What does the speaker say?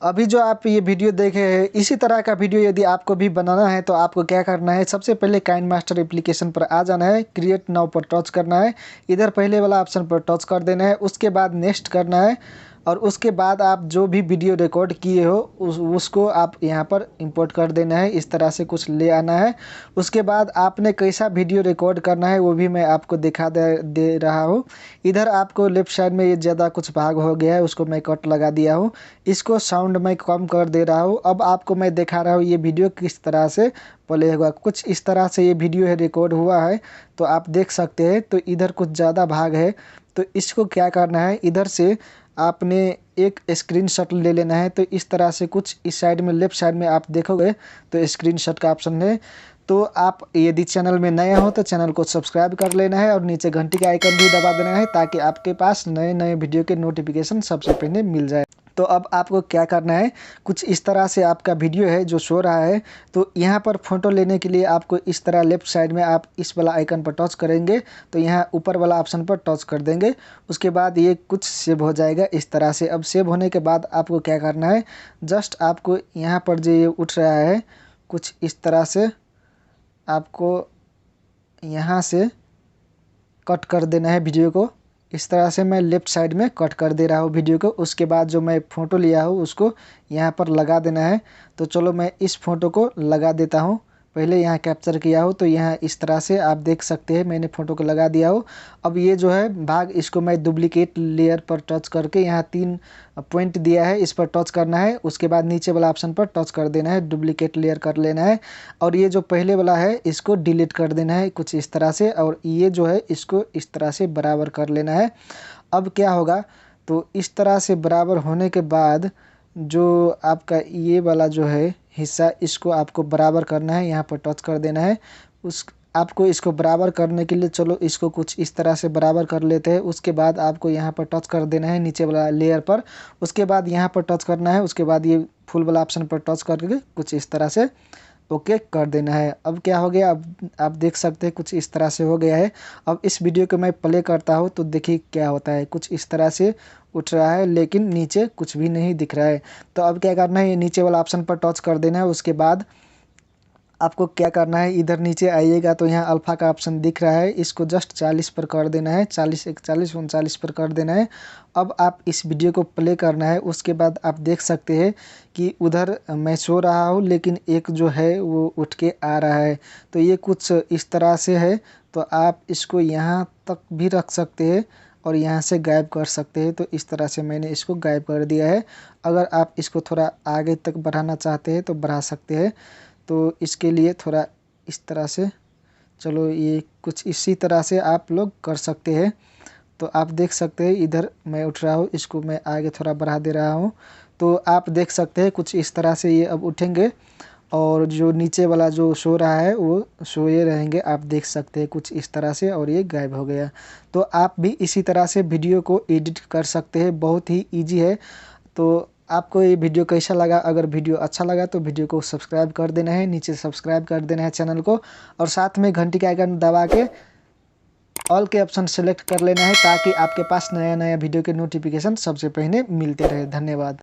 अभी जो आप ये वीडियो देखे हैं, इसी तरह का वीडियो यदि आपको भी बनाना है तो आपको क्या करना है, सबसे पहले काइनमास्टर एप्लीकेशन पर आ जाना है, क्रिएट नाउ पर टच करना है, इधर पहले वाला ऑप्शन पर टच कर देना है, उसके बाद नेक्स्ट करना है और उसके बाद आप जो भी वीडियो रिकॉर्ड किए हो उसको आप यहाँ पर इंपोर्ट कर देना है। इस तरह से कुछ ले आना है। उसके बाद आपने कैसा वीडियो रिकॉर्ड करना है वो भी मैं आपको दिखा दे रहा हूँ। इधर आपको लेफ्ट साइड में ये ज़्यादा कुछ भाग हो गया है, उसको मैं कट लगा दिया हूँ। इसको साउंड मैं कम कर दे रहा हूँ। अब आपको मैं दिखा रहा हूँ ये वीडियो किस तरह से प्ले होगा। कुछ इस तरह से ये वीडियो है रिकॉर्ड हुआ है, तो आप देख सकते हैं। तो इधर कुछ ज़्यादा भाग है, तो इसको क्या करना है, इधर से आपने एक स्क्रीनशॉट ले लेना है। तो इस तरह से कुछ इस साइड में लेफ्ट साइड में आप देखोगे तो स्क्रीनशॉट का ऑप्शन है। तो आप यदि चैनल में नए हो तो चैनल को सब्सक्राइब कर लेना है और नीचे घंटी का आइकन भी दबा देना है, ताकि आपके पास नए नए वीडियो के नोटिफिकेशन सबसे पहले मिल जाए। तो अब आपको क्या करना है, कुछ इस तरह से आपका वीडियो है जो शो रहा है। तो यहाँ पर फ़ोटो लेने के लिए आपको इस तरह लेफ़्ट साइड में आप इस वाला आइकन पर टच करेंगे, तो यहाँ ऊपर वाला ऑप्शन पर टच कर देंगे। उसके बाद ये कुछ सेव हो जाएगा इस तरह से। अब सेव होने के बाद आपको क्या करना है, जस्ट आपको यहाँ पर जो ये उठ रहा है कुछ इस तरह से आपको यहाँ से कट कर देना है वीडियो को। इस तरह से मैं लेफ़्ट साइड में कट कर दे रहा हूँ वीडियो को। उसके बाद जो मैं फ़ोटो लिया हूँ उसको यहाँ पर लगा देना है। तो चलो मैं इस फ़ोटो को लगा देता हूँ। पहले यहाँ कैप्चर किया हो तो यहाँ इस तरह से आप देख सकते हैं मैंने फ़ोटो को लगा दिया हो। अब ये जो है भाग, इसको मैं डुप्लीकेट लेयर पर टच करके, यहाँ 3 पॉइंट दिया है, इस पर टच करना है। उसके बाद नीचे वाला ऑप्शन पर टच कर देना है, डुप्लीकेट लेयर कर लेना है। और ये जो पहले वाला है इसको डिलीट कर देना है कुछ इस तरह से, और ये जो है इसको इस तरह से बराबर कर लेना है। अब क्या होगा, तो इस तरह से बराबर होने के बाद जो आपका ये वाला जो है हिस्सा, इसको आपको बराबर करना है, यहाँ पर टच कर देना है। उस आपको इसको बराबर करने के लिए चलो इसको कुछ इस तरह से बराबर कर लेते हैं। उसके बाद आपको यहाँ पर टच कर देना है नीचे वाला लेयर पर। उसके बाद यहाँ पर टच करना है। उसके बाद ये फुल वाला ऑप्शन पर टच करके कुछ इस तरह से ओके कर देना है। अब क्या हो गया, अब आप देख सकते हैं कुछ इस तरह से हो गया है। अब इस वीडियो को मैं प्ले करता हूँ तो देखिए क्या होता है, कुछ इस तरह से उठ रहा है लेकिन नीचे कुछ भी नहीं दिख रहा है। तो अब क्या करना है, ये नीचे वाला ऑप्शन पर टच कर देना है। उसके बाद आपको क्या करना है, इधर नीचे आइएगा तो यहाँ अल्फ़ा का ऑप्शन दिख रहा है, इसको जस्ट 40 पर कर देना है, 40, 41, 39 पर कर देना है। अब आप इस वीडियो को प्ले करना है। उसके बाद आप देख सकते हैं कि उधर मैं सो रहा हूँ लेकिन एक जो है वो उठ के आ रहा है। तो ये कुछ इस तरह से है। तो आप इसको यहाँ तक भी रख सकते हैं और यहाँ से गायब कर सकते हैं। तो इस तरह से मैंने इसको गायब कर दिया है। अगर आप इसको थोड़ा आगे तक बढ़ाना चाहते हैं तो बढ़ा सकते हैं। तो इसके लिए थोड़ा इस तरह से, चलो ये कुछ इसी तरह से आप लोग कर सकते हैं। तो आप देख सकते हैं इधर मैं उठ रहा हूँ, इसको मैं आगे थोड़ा बढ़ा दे रहा हूँ। तो आप देख सकते हैं कुछ इस तरह से ये अब उठेंगे और जो नीचे वाला जो सो रहा है वो सोए रहेंगे। आप देख सकते हैं कुछ इस तरह से, और ये गायब हो गया। तो आप भी इसी तरह से वीडियो को एडिट कर सकते हैं, बहुत ही ईजी है। तो आपको ये वीडियो कैसा लगा, अगर वीडियो अच्छा लगा तो वीडियो को सब्सक्राइब कर देना है, नीचे सब्सक्राइब कर देना है चैनल को, और साथ में घंटी का आइकन दबा के ऑल के ऑप्शन सेलेक्ट कर लेना है, ताकि आपके पास नया नया वीडियो के नोटिफिकेशन सबसे पहले मिलते रहे। धन्यवाद।